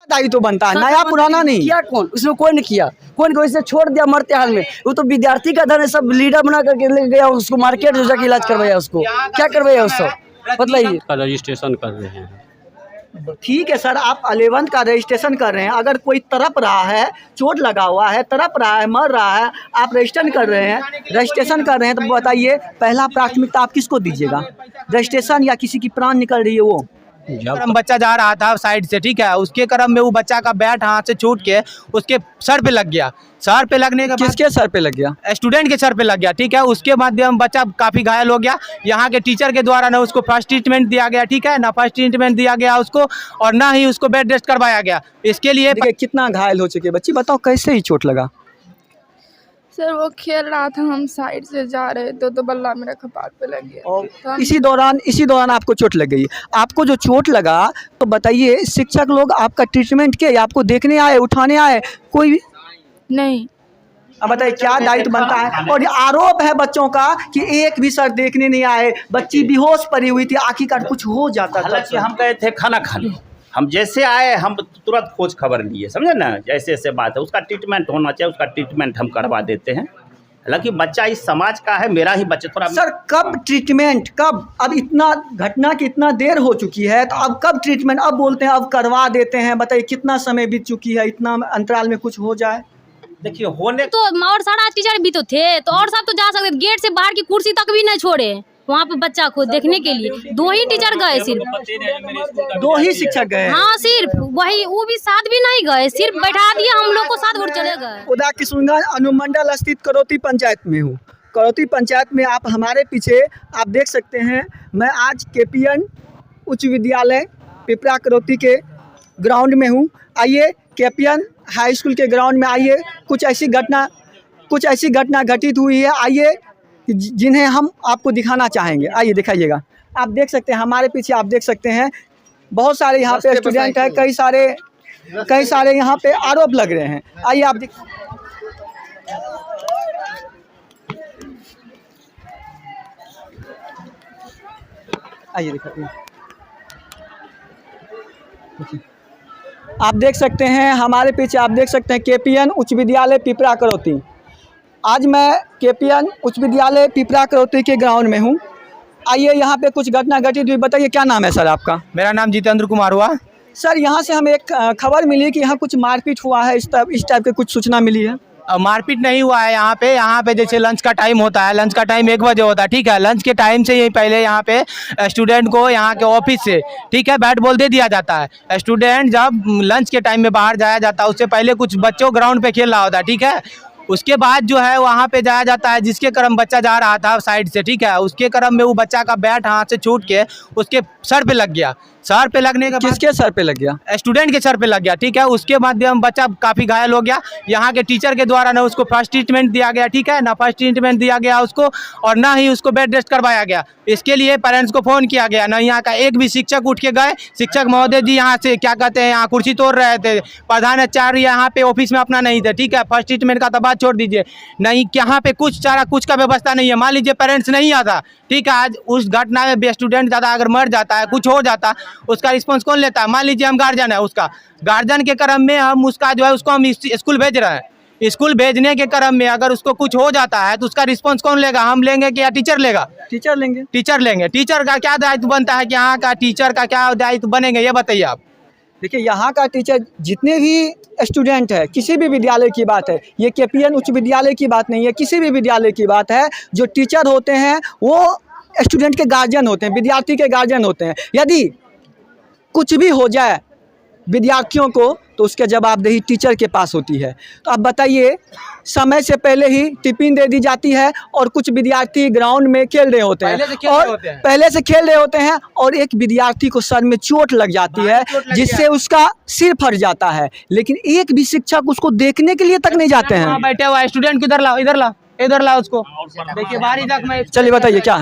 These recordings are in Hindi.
दायित्व तो बनता है, नया पुराना नहीं किया कौन, उसमें कोई नहीं किया, कोई कोई से छोड़ दिया मरते हाल में। वो तो विद्यार्थी का धन है, सब लीडर बना करके ले गया, उसको मार्केट जो जाके इलाज करवाया, उसको क्या करवाया उसको बताइए। रजिस्ट्रेशन कर रहे हैं। ठीक है सर, आप 11th का रजिस्ट्रेशन कर रहे हैं, अगर कोई तड़प रहा है, चोट लगा हुआ है, तड़प रहा है, मर रहा है, आप रजिस्ट्रेशन कर रहे हैं तो बताइए पहला प्राथमिकता आप किसको दीजिएगा, रजिस्ट्रेशन या किसी की प्राण निकल रही है वो? जब हम बच्चा जा रहा था साइड से, ठीक है, उसके क्रम में वो बच्चा का बैट हाथ से छूट के उसके सर पे लग गया। सर पे लगने के बाद किसके सर पे लग गया? स्टूडेंट के सर पे लग गया, ठीक है। उसके बाद बच्चा काफ़ी घायल हो गया। यहाँ के टीचर के द्वारा ना उसको फर्स्ट ट्रीटमेंट दिया गया, ठीक है ना, फर्स्ट ट्रीटमेंट दिया गया उसको, और ना ही उसको बेड रेस्ट करवाया गया। इसके लिए कितना घायल हो चुके बच्ची, बताओ कैसे ही चोट लगा? सर वो खेल रहा था, हम साइड से जा रहे थे तो बल्ला मेरे कपार पे लग गया। और इसी दौरान आपको चोट लग गई। आपको जो चोट लगा तो बताइए शिक्षक लोग आपका ट्रीटमेंट किए, आपको देखने आए, उठाने आए, कोई भी नहीं? अब बताइए क्या दायित्व बनता है। और ये आरोप है बच्चों का कि एक भी सर देखने नहीं आए, बच्ची बेहोश पड़ी हुई थी, आखिरकार कुछ हो जाता था। हालांकि हम गए थे खाना खाने, हम जैसे आए हम तुरंत खोज खबर लिए, समझे ना, ऐसे ऐसे बात है, उसका ट्रीटमेंट होना चाहिए, उसका ट्रीटमेंट हम करवा देते हैं। हालांकि बच्चा इस समाज का है, मेरा ही बच्चा थोड़ा। सर कब ट्रीटमेंट, कब? अब इतना घटना की इतना देर हो चुकी है तो अब कब ट्रीटमेंट? अब बोलते हैं अब करवा देते हैं, बताइए कितना समय बीत चुकी है, इतना अंतराल में कुछ हो जाए। देखिए होने तो और सारा टीचर भी तो थे, तो और सब तो जा सकते, गेट से बाहर की कुर्सी तक भी नहीं छोड़े वहाँ पे बच्चा को देखने के लिए। 2 ही टीचर गए, सिर्फ 2 ही शिक्षक गए। हाँ सिर्फ वही, वो भी साथ भी नहीं गए, सिर्फ बैठा दिया हम लोग को साथ और चले गए। उदा किशुनगंज अनुमंडल स्थित करौती पंचायत में हूँ। करौती पंचायत में आप हमारे पीछे आप देख सकते हैं, मैं आज KPN उच्च विद्यालय पिपरा करौती के ग्राउंड में हूँ। आइए KPN हाई स्कूल के ग्राउंड में आइए, कुछ ऐसी घटना घटित हुई है, आइए जिन्हें हम आपको दिखाना चाहेंगे। आइए दिखाइएगा। आप देख सकते हैं हमारे पीछे, आप देख सकते हैं बहुत सारे यहाँ पे स्टूडेंट हैं, कई सारे यहाँ पे आरोप लग रहे हैं। आइए आप आइए दिखाते हैं। आप देख सकते हैं हमारे पीछे, आप देख सकते हैं KPN उच्च विद्यालय पिपरा करौती। आज मैं KPN उच्च विद्यालय पिपरा करौती के ग्राउंड में हूँ। आइए यहाँ पे कुछ घटना घटित हुई, बताइए क्या नाम है सर आपका? मेरा नाम जितेंद्र कुमार हुआ। सर यहाँ से हमें एक खबर मिली कि यहाँ कुछ मारपीट हुआ है, इस टाइप की कुछ सूचना मिली है। मारपीट नहीं हुआ है यहाँ पे जैसे लंच का टाइम होता है, लंच का टाइम 1 बजे होता है, ठीक है। लंच के टाइम से ही पहले यहाँ पे स्टूडेंट को यहाँ के ऑफिस से, ठीक है, बैट बॉल दे दिया जाता है। स्टूडेंट जब लंच के टाइम में बाहर जाया जाता है, उससे पहले कुछ बच्चों ग्राउंड पे खेल रहा होता है, ठीक है। उसके बाद जो है वहाँ पे जाया जाता है, जिसके क्रम बच्चा जा रहा था साइड से, ठीक है, उसके क्रम में वो बच्चा का बैट हाथ से छूट के उसके सर पे लग गया। सर पे लगने के बाद किसके सर पे लग गया? स्टूडेंट के सर पे लग गया, ठीक है। उसके बाद बच्चा काफ़ी घायल हो गया। यहाँ के टीचर के द्वारा ना उसको फर्स्ट ट्रीटमेंट दिया गया, ठीक है ना, फर्स्ट ट्रीटमेंट दिया गया उसको, और ना ही उसको बेड रेस्ट करवाया गया। इसके लिए पेरेंट्स को फ़ोन किया गया, ना यहाँ का एक भी शिक्षक उठ के गए। शिक्षक महोदय जी यहाँ से क्या कहते हैं, यहाँ कुर्सी तोड़ रहे थे, प्रधानाचार्य यहाँ पे ऑफिस में अपना नहीं थे, ठीक है। फर्स्ट ट्रीटमेंट का तो बात छोड़ दीजिए, नहीं यहाँ पे कुछ का व्यवस्था नहीं है। मान लीजिए पेरेंट्स नहीं आता, ठीक है, आज उस घटना में स्टूडेंट ज़्यादा अगर मर जाता है, कुछ हो जाता, उसका रिस्पॉन्स कौन लेता है? मान लीजिए हम गार्जियन है, उसका गार्जियन के क्रम में हम उसका जो है उसको हम स्कूल भेज रहे हैं। स्कूल भेजने के क्रम में अगर उसको कुछ हो जाता है तो उसका रिस्पॉन्स कौन लेगा? हम लेंगे कि या टीचर लेगा? टीचर लेंगे। टीचर का क्या दायित्व बनता है कि यहाँ का टीचर का क्या दायित्व बनेंगे, ये बताइए आप। देखिए यहाँ का टीचर जितने भी स्टूडेंट है, किसी भी विद्यालय की बात है, ये KPN उच्च विद्यालय की बात नहीं है, किसी भी विद्यालय की बात है, जो टीचर होते हैं वो स्टूडेंट के गार्जियन होते हैं, विद्यार्थी के गार्जियन होते हैं। यदि कुछ भी हो जाए विद्यार्थियों को तो उसके जवाबदेही टीचर के पास होती है। तो अब बताइए, समय से पहले ही टिफिन दे दी जाती है और कुछ विद्यार्थी ग्राउंड में खेल रहे होते हैं, पहले से खेल रहे होते हैं और एक विद्यार्थी को सर में चोट लग जाती है, जिससे उसका सिर फट जाता है, लेकिन एक भी शिक्षक उसको देखने के लिए तक नहीं जाते हैं। बैठे हुआ स्टूडेंट को इधर ला उसको, देखिए बाहरी तक में। चलिए बताइए क्या?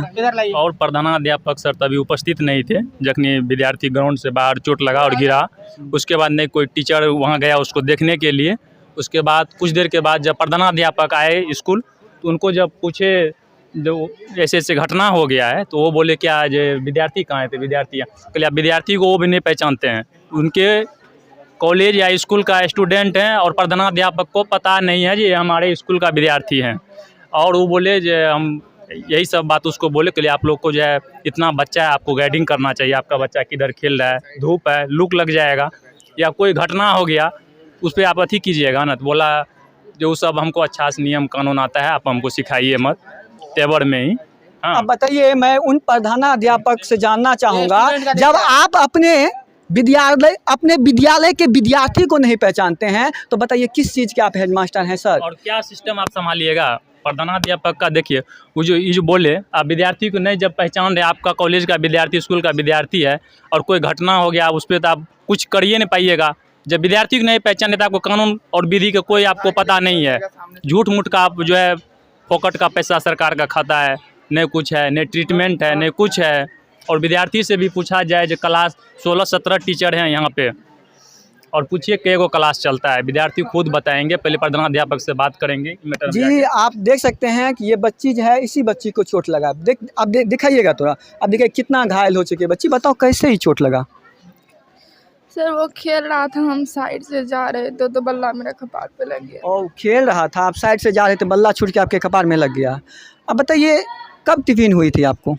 और प्रधानाध्यापक सर तभी उपस्थित नहीं थे जखनी विद्यार्थी ग्राउंड से बाहर चोट लगा और गिरा। उसके बाद नहीं कोई टीचर वहां गया उसको देखने के लिए। उसके बाद कुछ देर के बाद जब प्रधानाध्यापक आए स्कूल, तो उनको जब पूछे जो ऐसे ऐसे घटना हो गया है, तो वो बोले क्या जो विद्यार्थी कहाँ थे? विद्यार्थी आप विद्यार्थी को वो भी नहीं पहचानते हैं। उनके कॉलेज या स्कूल का स्टूडेंट हैं और प्रधानाध्यापक को पता नहीं है जी हमारे स्कूल का विद्यार्थी हैं। और वो बोले जो हम यही सब बात उसको बोले के लिए आप लोग को जो है इतना बच्चा है आपको गाइडिंग करना चाहिए, आपका बच्चा किधर खेल रहा है, धूप है, लूक लग जाएगा या कोई घटना हो गया उस पर आप अथी कीजिएगा ना। तो बोला जो सब हमको अच्छा से नियम कानून आता है, आप हमको सिखाइए मत तेवर में ही। हाँ अब बताइए, मैं उन प्रधानाध्यापक से जानना चाहूँगा, जब आप अपने विद्यालय के विद्यार्थी को नहीं पहचानते हैं तो बताइए किस चीज़ के आप हेडमास्टर हैं सर? और क्या सिस्टम आप संभालिएगा प्रधानाध्यापक का? देखिए वो जो बोले आप विद्यार्थी को नहीं जब पहचान रहे, आपका कॉलेज का विद्यार्थी स्कूल का विद्यार्थी है और कोई घटना हो गया उस पर तो आप कुछ करिए नहीं पाइएगा। जब विद्यार्थी को नहीं पहचाने तो आपको कानून और विधि का कोई आपको पता नहीं है। झूठ मूठ का आप जो है फोकट का पैसा सरकार का खाता है, नहीं कुछ है, नहीं ट्रीटमेंट है, नहीं कुछ है। और विद्यार्थी से भी पूछा जाए जो क्लास 16-17 टीचर हैं यहाँ पे और पूछिए कई गो क्लास चलता है, विद्यार्थी खुद बताएंगे। पहले प्रधानाध्यापक से बात करेंगे जी। आप देख सकते हैं कि ये बच्ची जो है, इसी बच्ची को चोट लगा। अब दिखाइएगा थोड़ा, अब देखिए कितना घायल हो चुकी है बच्ची। बताओ कैसे ही चोट लगा? सर वो खेल रहा था, हम साइड से जा रहे थे तो बल्ला मेरे कपार पे लग गया। और खेल रहा था, आप साइड से जा रहे थे, बल्ला छूट के आपके कपार में लग गया। अब बताइए कब टिफिन हुई थी आपको?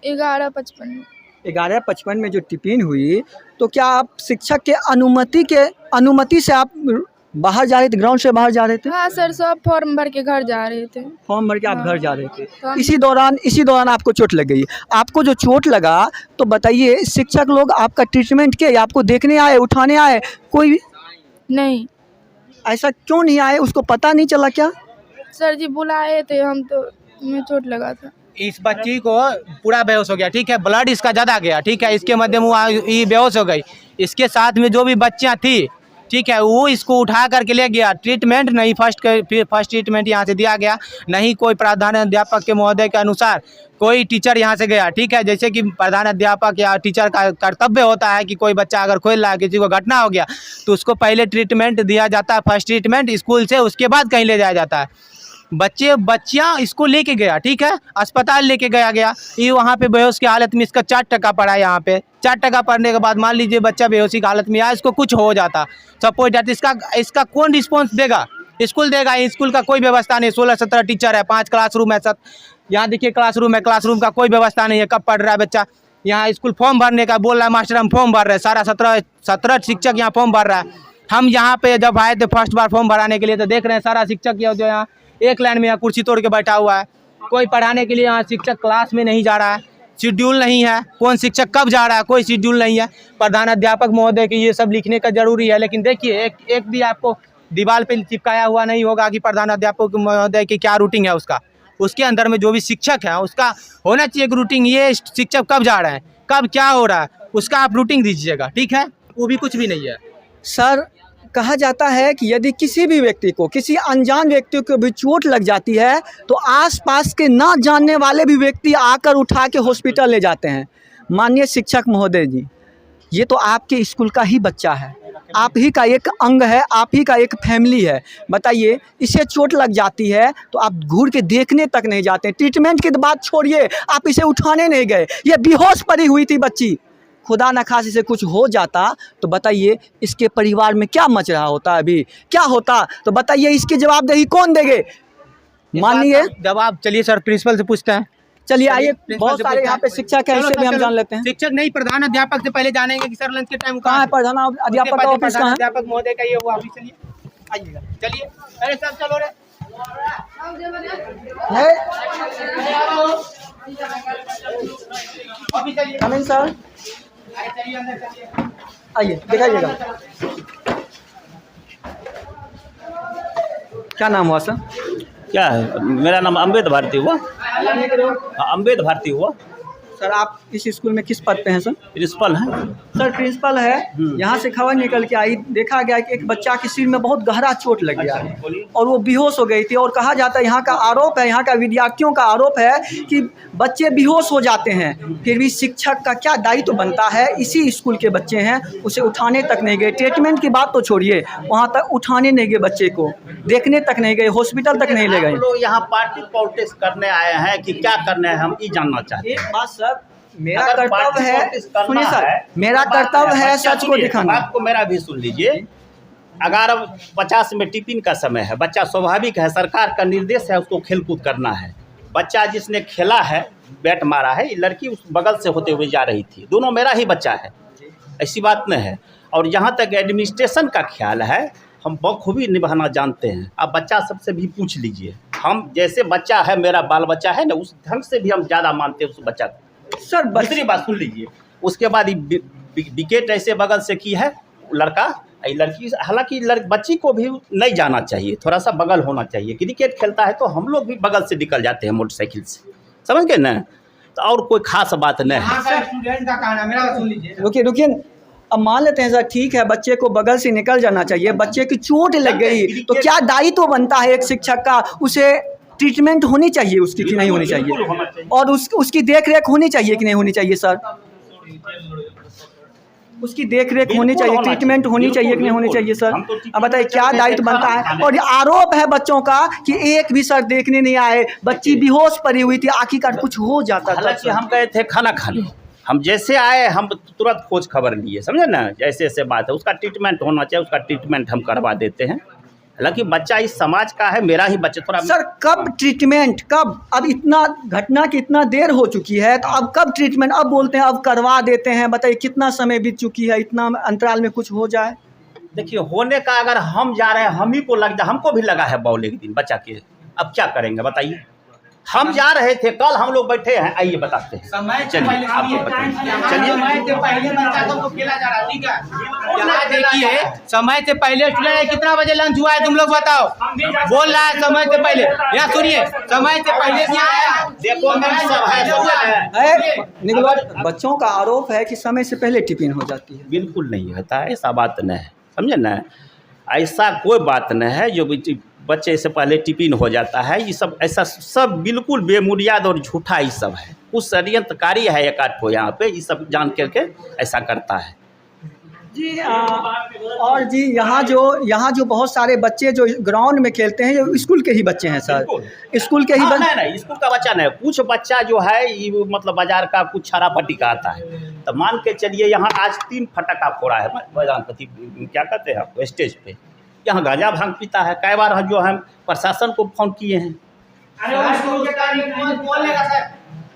11:55 में। 11:55 में जो टिफिन हुई, तो क्या आप शिक्षक के अनुमति से आप बाहर जा रहे थे, ग्राउंड से बाहर जा रहे थे? हाँ सर, सब फॉर्म भर के घर जा रहे थे। फॉर्म भर के आप घर जा रहे थे, तो हम- इसी दौरान आपको चोट लग गई। आपको जो चोट लगा तो बताइए शिक्षक लोग आपका ट्रीटमेंट किए, आपको देखने आए, उठाने आए? कोई नहीं ऐसा क्यों नहीं आए? उसको पता नहीं चला क्या? सर जी बुलाए थे हम, तो मैं चोट लगा था। इस बच्ची को पूरा बेहोश हो गया, ठीक है, ब्लड इसका ज़्यादा गया, ठीक है, इसके मध्य में ये बेहोश हो गई। इसके साथ में जो भी बच्चियाँ थी, ठीक है, वो इसको उठा करके ले गया। ट्रीटमेंट नहीं, फर्स्ट ट्रीटमेंट यहाँ से दिया गया नहीं। कोई प्रधानाध्यापक के महोदय के अनुसार कोई टीचर यहाँ से गया, ठीक है। जैसे कि प्रधानाध्यापक या टीचर का कर्तव्य होता है कि कोई बच्चा अगर खेल रहा है, किसी को घटना हो गया तो उसको पहले ट्रीटमेंट दिया जाता है, फर्स्ट ट्रीटमेंट स्कूल से, उसके बाद कहीं ले जाया जाता है। बच्चियाँ इसको लेके गया, ठीक है, अस्पताल लेके गया। ये वहाँ पे बेहोश की हालत में इसका 4 टका पड़ा है। यहाँ पे 4 टका पड़ने के बाद मान लीजिए बच्चा बेहोशी की हालत में आया, इसको कुछ हो जाता, सपोज जाता, इसका कौन रिस्पॉन्स देगा? स्कूल देगा। स्कूल का कोई व्यवस्था नहीं। 16-17 टीचर है, 5 क्लासरूम है। यहाँ देखिए क्लासरूम है, क्लासरूम का कोई व्यवस्था नहीं है। कब पढ़ रहा है बच्चा? यहाँ स्कूल फॉर्म भरने का बोल रहा है मास्टर, हम फॉर्म भर रहे हैं, सारा 17 शिक्षक यहाँ फॉर्म भर रहा है। हम यहाँ पे जब आए थे फर्स्ट बार फॉर्म भराने के लिए तो देख रहे हैं सारा शिक्षक जो यहाँ एक लाइन में यहाँ कुर्सी तोड़ के बैठा हुआ है। कोई पढ़ाने के लिए यहाँ शिक्षक क्लास में नहीं जा रहा है, शेड्यूल नहीं है, कौन शिक्षक कब जा रहा है कोई शेड्यूल नहीं है। प्रधानाध्यापक महोदय की ये सब लिखने का जरूरी है, लेकिन देखिए एक भी आपको दीवार पे चिपकाया हुआ नहीं होगा कि प्रधानाध्यापक महोदय की क्या रूटीन है उसका। उसके अंदर में जो भी शिक्षक है उसका होना चाहिए रूटीन, ये शिक्षक कब जा रहे हैं, कब क्या हो रहा है, उसका आप रूटीन दीजिएगा, ठीक है। वो भी कुछ भी नहीं है। सर, कहा जाता है कि यदि किसी भी व्यक्ति को, किसी अनजान व्यक्ति को भी चोट लग जाती है तो आसपास के ना जानने वाले भी व्यक्ति आकर उठा के हॉस्पिटल ले जाते हैं। माननीय शिक्षक महोदय जी, ये तो आपके स्कूल का ही बच्चा है, आप ही का एक अंग है, आप ही का एक फैमिली है। बताइए इसे चोट लग जाती है तो आप घूर के देखने तक नहीं जाते, ट्रीटमेंट की बात छोड़िए, आप इसे उठाने नहीं गए। ये बेहोश पड़ी हुई थी बच्ची, खुदा न खास इसे कुछ हो जाता तो बताइए इसके परिवार में क्या मच रहा होता, अभी क्या होता? तो बताइए इसकी जवाबदेही कौन देंगे? माननीय जवाब चलिए सर प्रिंसिपल से पूछते हैं। चलिए आइए, बहुत सारे यहाँ पे शिक्षक हैं, इससे भी हम जान लेते हैं। शिक्षक नहीं, प्रधानाध्यापक से पहले जानेंगे कि सर लंच के टाइम कहाँ है प्रधानाध्यापक का ऑफिस? कहाँ है? प्रधानाध्यापक महोदय का ये वो ऑफिस, चलिए आइएगा, चलिए। अरे सब चलो रे है अभी चलिए, कमिंग सर, चलिए अंदर चलिए। आइए दिखाइएगा। क्या नाम हुआ सर? क्या है? मेरा नाम अम्बेद भारती हुआ। हाँ, अम्बेद भारती हुआ। सर आप इस स्कूल में किस पद पे हैं सर? प्रिंसिपल है। सर प्रिंसिपल है। यहाँ से खबर निकल के आई, देखा गया कि एक बच्चा के सिर में बहुत गहरा चोट लग गया और वो बेहोश हो गई थी। और कहा जाता है, यहाँ का आरोप है, यहाँ का विद्यार्थियों का आरोप है कि बच्चे बेहोश हो जाते हैं, फिर भी शिक्षक का क्या दायित्व बनता है? इसी स्कूल के बच्चे हैं, उसे उठाने तक नहीं गए। ट्रीटमेंट की बात तो छोड़िए, वहाँ तक उठाने नहीं गए, बच्चे को देखने तक नहीं गए, हॉस्पिटल तक नहीं ले गए। लोग यहाँ पार्टी पॉलिटिक्स करने आए हैं कि क्या करने हैं, हम ये जानना चाहते हैं। एक बात सर, मेरा अगर कर्तव्य पार्टी है, नोटिस करना सुनिए सर, है, मेरा तो बात कर्तव्य है बच्चा सच को सुनिए, दिखाना। बात को मेरा भी सुन लीजिए। 11:50 में टिफिन का समय है, बच्चा स्वाभाविक है, सरकार का निर्देश है उसको खेलकूद करना है। बच्चा जिसने खेला है, बैट मारा है, ये लड़की उस बगल से होते हुए जा रही थी, दोनों मेरा ही बच्चा है, ऐसी बात नहीं है। और जहाँ तक एडमिनिस्ट्रेशन का ख्याल है, हम बखूबी निभाना जानते हैं। आप बच्चा सबसे भी पूछ लीजिए, हम जैसे बच्चा है, मेरा बाल बच्चा है ना, उस ढंग से भी हम ज़्यादा मानते हैं उस बच्चा को। सर दूसरी बात सुन लीजिए, उसके बाद विकेट ऐसे बगल से की है लड़का, लड़की, हालांकि बच्ची को भी नहीं जाना चाहिए, थोड़ा सा बगल होना चाहिए। क्रिकेट खेलता है तो हम लोग भी बगल से निकल जाते हैं मोटरसाइकिल से, समझ गए ना। तो और कोई खास बात नहीं है। स्टूडेंट का कहना मेरा सुन लीजिए। रुकिए, अब मान लेते हैं सर, ठीक है, बच्चे को बगल से निकल जाना चाहिए, बच्चे की चोट लग गई तो क्या दायित्व बनता है एक शिक्षक का, उसे ट्रीटमेंट होनी चाहिए उसकी कि नहीं होनी चाहिए, और उसकी देख रेख होनी चाहिए कि नहीं होनी चाहिए सर, उसकी देख रेख होनी चाहिए, ट्रीटमेंट होनी चाहिए कि नहीं होनी चाहिए सर। अब बताइए क्या दायित्व बनता है। और ये आरोप है बच्चों का कि एक भी सर देखने नहीं आए, बच्ची बेहोश पड़ी हुई थी, आखिरकार कुछ हो जाता था। हालांकि हम गए थे खाना खाने, हम जैसे आए हम तुरंत खोज खबर लिए, समझे ना, जैसे ऐसे बात है, उसका ट्रीटमेंट होना चाहिए, उसका ट्रीटमेंट हम करवा देते हैं। हालांकि बच्चा इस समाज का है, मेरा ही बच्चा थोड़ा। सर कब ट्रीटमेंट, कब, अब इतना घटना की इतना देर हो चुकी है तो अब कब ट्रीटमेंट, अब बोलते हैं अब करवा देते हैं, बताइए कितना समय बीत चुकी है, इतना अंतराल में कुछ हो जाए। देखिए होने का, अगर हम जा रहे हैं, हम ही को लग जाए, हमको भी लगा है बॉल एक दिन बच्चा के, अब क्या करेंगे बताइए। हम जा रहे थे, कल हम लोग बैठे हैं, आइए बताते हैं, चलिए आपको बताइए, चलिए। समय से पहले बच्चा को खेला जा रहा है, ठीक है। यहाँ देखिए, समय से पहले स्टूडेंट, कितना बजे लंच हुआ है तुम लोग बताओ, बोल रहा है समय से पहले। यहाँ सुनिए, समय से पहले से आया, देखो निकलो, बच्चों का आरोप है कि समय से पहले टिफिन हो जाती है। बिल्कुल नहीं होता है, ऐसा बात नहीं है, समझे ना, ऐसा कोई बात नहीं है जो बच्चे से पहले टिफिन हो जाता है। ये सब ऐसा सब बिल्कुल बेबुनियाद और झूठा ही सब है। कुछ षड्यंत्रकारी है एक आध को यहाँ पे, ये सब जान करके ऐसा करता है जी। और जी यहाँ जो बहुत सारे बच्चे जो ग्राउंड में खेलते हैं, ये स्कूल के ही बच्चे हैं सर, स्कूल के ही नहीं, स्कूल का बच्चा नहीं, कुछ बच्चा जो है ये मतलब बाजार का कुछ छारा पट्टी का आता है। तो मान के चलिए यहाँ आज 3 फटाका फोड़ा है प्रधानपति, क्या कहते हैं आपको, स्टेज पे, यहाँ गांजा भांग पीता है। कई बार जो हम प्रशासन को फोन किए हैं।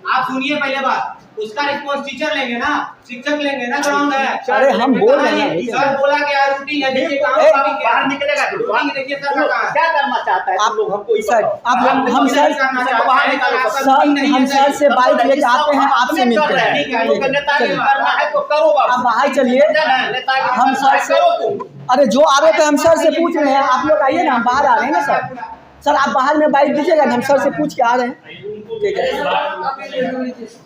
आप सुनिए पहले बात, उसका रिस्पॉन्स टीचर लेंगे ना, शिक्षक लेंगे ना, ग्राउंड है। अरे हम बोल रहे हैं, सर बोला गया रूटीन है, देखिए बाहर निकलेगा देखिए सर का क्या करना चाहता है आप लोग, हमको सर, हम सर से बाइक लेके आते हैं, आपसे मिलते हैं, आप बाहर चलिए, हम सर से, अरे जो आरोप है हम सर से पूछ रहे हैं, आप लोग आइए ना, हम बाहर आ रहे हैं ना सर, आप बाहर में बाइक दीजिएगा, हम सर से पूछ के आ रहे हैं,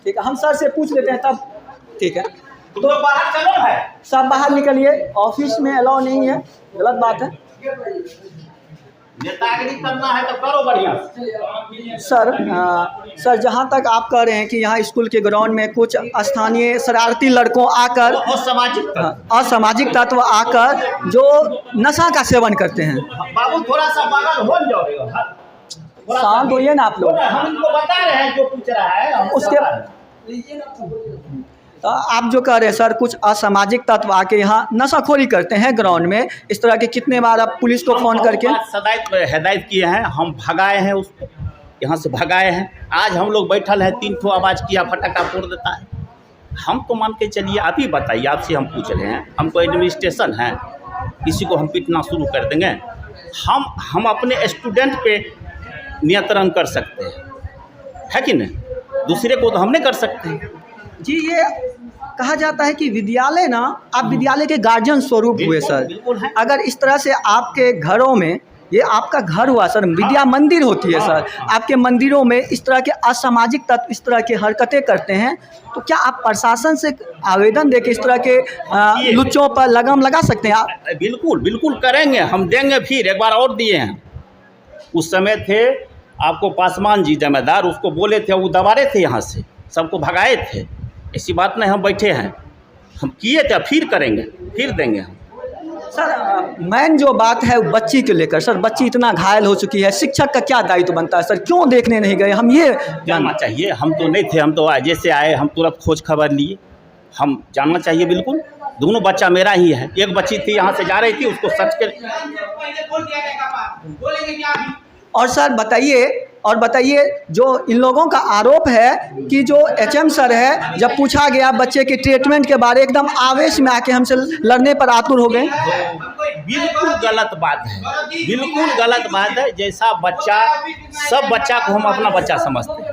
ठीक है, हम सर से पूछ लेते हैं तब, ठीक है। तो बाहर चलो है, सब बाहर निकलिए, ऑफिस में अलाउ नहीं है, गलत बात है। नेतागिरी करना है तो करो बढ़िया। सर जहाँ तक आप कह रहे हैं कि यहाँ स्कूल के ग्राउंड में कुछ स्थानीय शरारती लड़कों आकर, असामाजिक तत्व आकर जो नशा का सेवन करते हैं, बाबू थोड़ा सा बगल हो जाओ, शांत होइए ना आप लोग, हम इनको बता रहे हैं जो पूछ रहा है उसके। तो आप जो कह रहे हैं सर, कुछ असामाजिक तत्व आके यहाँ नशाखोरी करते हैं ग्राउंड में, इस तरह के कितने बार आप पुलिस को फोन करके हिदायत किए हैं, हम भगाए हैं उसको, यहाँ से भगाए हैं। आज हम लोग बैठल हैं, 3 ठो आवाज़ किया, फटाका फोड़ देता है। हम तो मान के चलिए, आप ही बताइए, आपसे हम पूछ रहे हैं, हमको एडमिनिस्ट्रेशन है, किसी को हम पीटना शुरू कर देंगे? हम अपने स्टूडेंट पे नियंत्रण कर सकते हैं, है कि नहीं, दूसरे को तो हम नहीं कर सकते जी। ये कहा जाता है कि विद्यालय ना, आप विद्यालय के गार्जियन स्वरूप हुए सर। अगर इस तरह से आपके घरों में, ये आपका घर हुआ सर, विद्या मंदिर होती है सर, आपके मंदिरों में इस तरह के असामाजिक तत्व इस तरह की हरकतें करते हैं, तो क्या आप प्रशासन से आवेदन देके इस तरह के लुच्चों पर लगाम लगा सकते हैं? आप बिल्कुल करेंगे, हम देंगे। फिर एक बार और दिए हैं, उस समय थे आपको पासवान जी जमेदार, उसको बोले थे, वो दबारे थे, यहाँ से सबको भगाए थे। ऐसी बात नहीं, हम बैठे हैं, हम किए थे, फिर करेंगे, फिर देंगे हम। सर मेन जो बात है वो बच्ची को लेकर, सर बच्ची इतना घायल हो चुकी है, शिक्षक का क्या दायित्व बनता है सर, क्यों देखने नहीं गए हम, ये जानना चाहिए। हम तो नहीं थे, हम तो जैसे आए हम तुरंत खोज खबर लिए, हम जानना चाहिए बिल्कुल। दोनों बच्चा मेरा ही है, एक बच्ची थी यहाँ से जा रही थी, उसको सर्च कर। और सर बताइए जो इन लोगों का आरोप है कि जो एचएम सर है, जब पूछा गया बच्चे के ट्रीटमेंट के बारे एकदम आवेश में आके हमसे लड़ने पर आतुर हो गए। बिल्कुल गलत बात है, बिल्कुल गलत बात है। जैसा बच्चा, सब बच्चा को हम अपना बच्चा समझते हैं,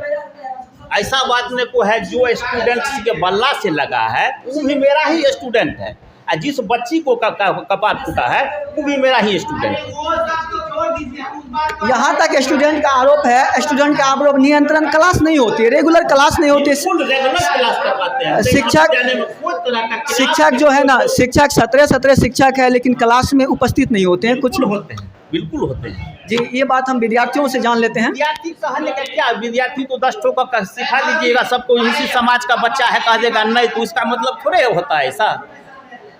ऐसा बात नहीं को है। जो स्टूडेंट के बल्ला से लगा है वो भी मेरा ही स्टूडेंट है, और जिस बच्ची को कपार फूटा है वो भी मेरा ही स्टूडेंट है। यहाँ तक स्टूडेंट का आरोप है, स्टूडेंट का आरोप नियंत्रण क्लास नहीं होती, रेगुलर क्लास नहीं होती। शिक्षक जो है ना, शिक्षक 17 शिक्षक है, लेकिन क्लास में उपस्थित नहीं होते हैं, कुछ होते हैं, बिल्कुल होते हैं जी। ये बात हम विद्यार्थियों से जान लेते हैं। विद्यार्थी कहने का क्या, विद्यार्थी तो 10 ठोकर सिखा दीजिएगा सबको, इसी समाज का बच्चा है कह देगा नहीं, तो इसका मतलब थोड़े होता है ऐसा।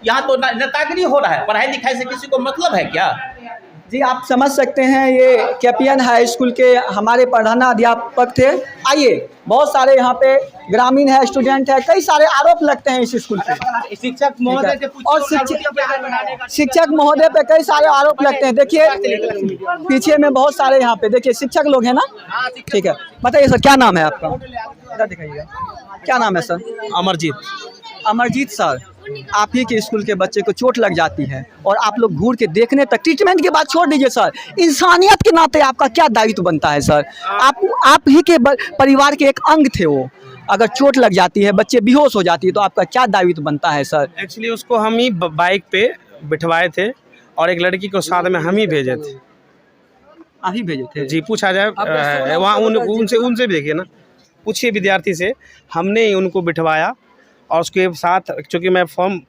यहाँ तो नेतागिरी हो रहा है, पढ़ाई लिखाई से किसी को मतलब है क्या? जी आप समझ सकते हैं, ये केपीएन हाई स्कूल के हमारे प्रधानाध्यापक थे। आइए, बहुत सारे यहाँ पे ग्रामीण है, स्टूडेंट है, कई सारे आरोप लगते हैं इस स्कूल पे। शिक्षक महोदय से और शिक्षक महोदय पे कई सारे आरोप लगते हैं। देखिए पीछे में बहुत सारे यहाँ पे देखिए शिक्षक लोग हैं ना, ठीक है। बताइए सर क्या नाम है आपका, इधर दिखाइएगा, क्या नाम है सर? अमरजीत सर, आप ही के स्कूल के बच्चे को चोट लग जाती है और आप लोग घूर के देखने तक, ट्रीटमेंट के बाद छोड़ दीजिए सर, इंसानियत के नाते आपका क्या दायित्व बनता है सर? आप ही के परिवार के एक अंग थे वो, अगर चोट लग जाती है, बच्चे बेहोश हो जाती है, तो आपका क्या दायित्व बनता है सर? एक्चुअली उसको हम ही बाइक पे बिठवाए थे और एक लड़की को साथ में हम ही भेजे थे। आप ही भेजे थे? जी, पूछा जाए वहाँ उनसे भी देखिए ना, पूछिए विद्यार्थी से, हमने ही उनको बिठवाया और उसके साथ, चूँकि मैं फॉर्म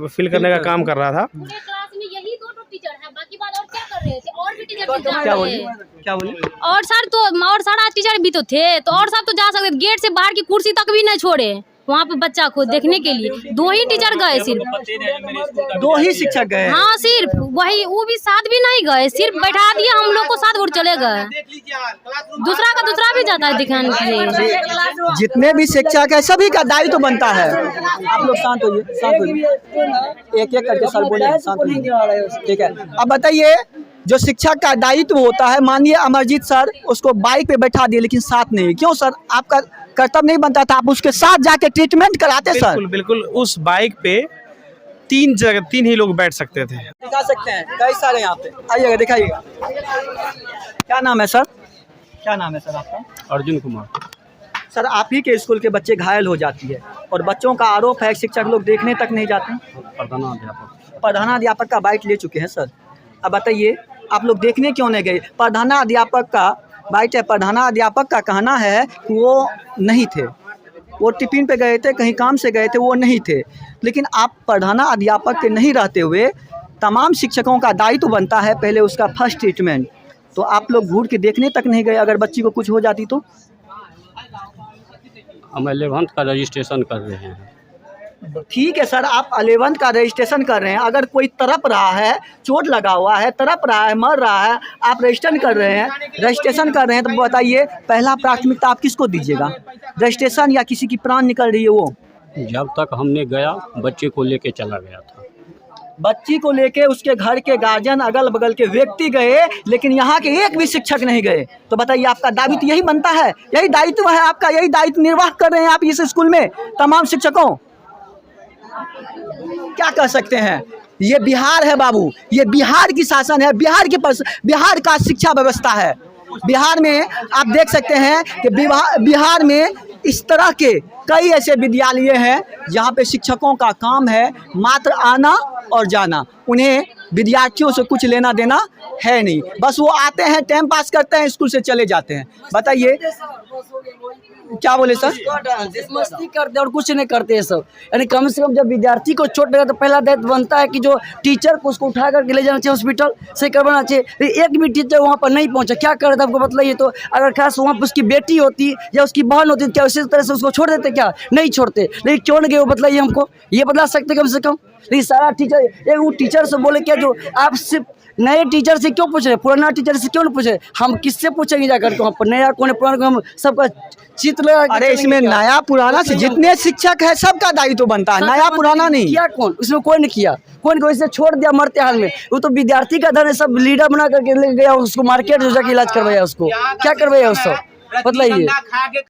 फिल करने का काम कर रहा था। पूरे क्लास में यही 2 टीचर हैं, बाकी बात और क्या कर रहे थे? और भी टीचर जा रहे हैं। क्या बोले? और सर तो, और सारा टीचर भी तो थे, तो और सब तो जा सकते, गेट से बाहर की कुर्सी तक भी नहीं छोड़े वहाँ पे बच्चा को देखने के लिए। 2 ही टीचर गए, सिर्फ 2 ही शिक्षक गए? हाँ सिर्फ वही, वो भी साथ भी नहीं गए, सिर्फ बैठा दिए हम लोग को साथ और चले गए। दूसरा का दूसरा भी जाता है दिखाने के लिए। जितने भी शिक्षक है सभी का दायित्व बनता है। आप लोग शांत होइए, शांत होइए, एक एक करके सर बोलिए, शांत होइए, ठीक है। अब बताइए, जो शिक्षक का दायित्व होता है, मानिए अमरजीत सर उसको बाइक पे बैठा दिए लेकिन साथ नहीं, क्यों सर? आपका कर्तव्य नहीं बनता था, आप उसके साथ जाके ट्रीटमेंट कराते सर? बिल्कुल बिल्कुल, उस बाइक पे 3 ही लोग बैठ सकते थे। दिखा सकते हैं, कई सारे यहाँ पे, आइएगा दिखाइएगा। क्या नाम है सर? क्या नाम है सर आपका? अर्जुन कुमार। सर आप ही के स्कूल के बच्चे घायल हो जाती है और बच्चों का आरोप है शिक्षक लोग देखने तक नहीं जाते। प्रधानाध्यापक का बाइट ले चुके हैं सर। अब बताइए, आप लोग देखने क्यों नहीं गए? प्रधानाध्यापक का बाइट है, प्रधानाध्यापक का कहना है कि वो नहीं थे, वो टिफिन पे गए थे, कहीं काम से गए थे, वो नहीं थे। लेकिन आप प्रधानाध्यापक के नहीं रहते हुए तमाम शिक्षकों का दायित्व बनता है पहले उसका फर्स्ट ट्रीटमेंट, तो आप लोग घूर के देखने तक नहीं गए। अगर बच्ची को कुछ हो जाती तो? हम 11th का रजिस्ट्रेशन कर रहे हैं। ठीक है सर, आप 11th का रजिस्ट्रेशन कर रहे हैं, अगर कोई तड़प रहा है, चोट लगा हुआ है, तड़प रहा है, मर रहा है, आप रजिस्ट्रेशन कर रहे हैं, तो बताइए पहला प्राथमिकता आप किसको दीजिएगा? रजिस्ट्रेशन या किसी की प्राण निकल रही है वो? जब तक हमने गया, बच्चे को लेके चला गया था। बच्ची को लेके उसके घर के गार्जियन, अगल बगल के व्यक्ति गए, लेकिन यहाँ के एक भी शिक्षक नहीं गए, तो बताइए आपका दायित्व यही बनता है, यही दायित्व है आपका, यही दायित्व निर्वाह कर रहे हैं आप इस स्कूल में तमाम शिक्षकों। क्या कह सकते हैं? ये बिहार है बाबू, ये बिहार की शासन है, बिहार का शिक्षा व्यवस्था है। बिहार में आप देख सकते हैं कि बिहार में इस तरह के कई ऐसे विद्यालय हैं जहाँ पे शिक्षकों का काम है मात्र आना और जाना, उन्हें विद्यार्थियों से कुछ लेना देना है नहीं, बस वो आते हैं, टाइम पास करते हैं, स्कूल से चले जाते हैं। बताइए क्या बोले सर? मस्ती करते और कुछ नहीं करते हैं सब। यानी कम से कम जब विद्यार्थी को चोट लगा तो पहला दायित्व बनता है कि जो टीचर को उसको उठा करके ले जाना चाहिए हॉस्पिटल से, करवाना चाहिए। एक भी टीचर वहाँ पर नहीं पहुँचा, क्या कर रहा था आपको बतलाइए? तो अगर खास वहाँ पर उसकी बेटी होती या उसकी बहन होती, क्या उसी तरह से उसको छोड़ देते? क्या नहीं छोड़ते, लेकिन क्यों नहीं गए वो बताइए हमको, ये बता सकते कम से कम। लेकिन सारा टीचर एक वो टीचर से बोले क्या, जो आप सिर्फ नए टीचर से क्यों पूछ रहे, पुराना टीचर से क्यों नहीं पूछ रहे? हम किससे पूछेंगे जाकर के? वहाँ पर नया कौन है पुराना कौन है? हम सबका चित्र लगा के अरे चलेंगे इसमें क्या? नया पुराना से जितने शिक्षक है सबका दायित्व बनता है, नया पुराना नहीं। किया कौन? उसमें कोई नहीं किया, कोई नहीं, वैसे छोड़ दिया मरते हाल में। वो तो विद्यार्थी का धन है, सब लीडर बना करके ले गया उसको, मार्केट जो जाके इलाज करवाया उसको, क्या करवाया उसको, बतलाइए।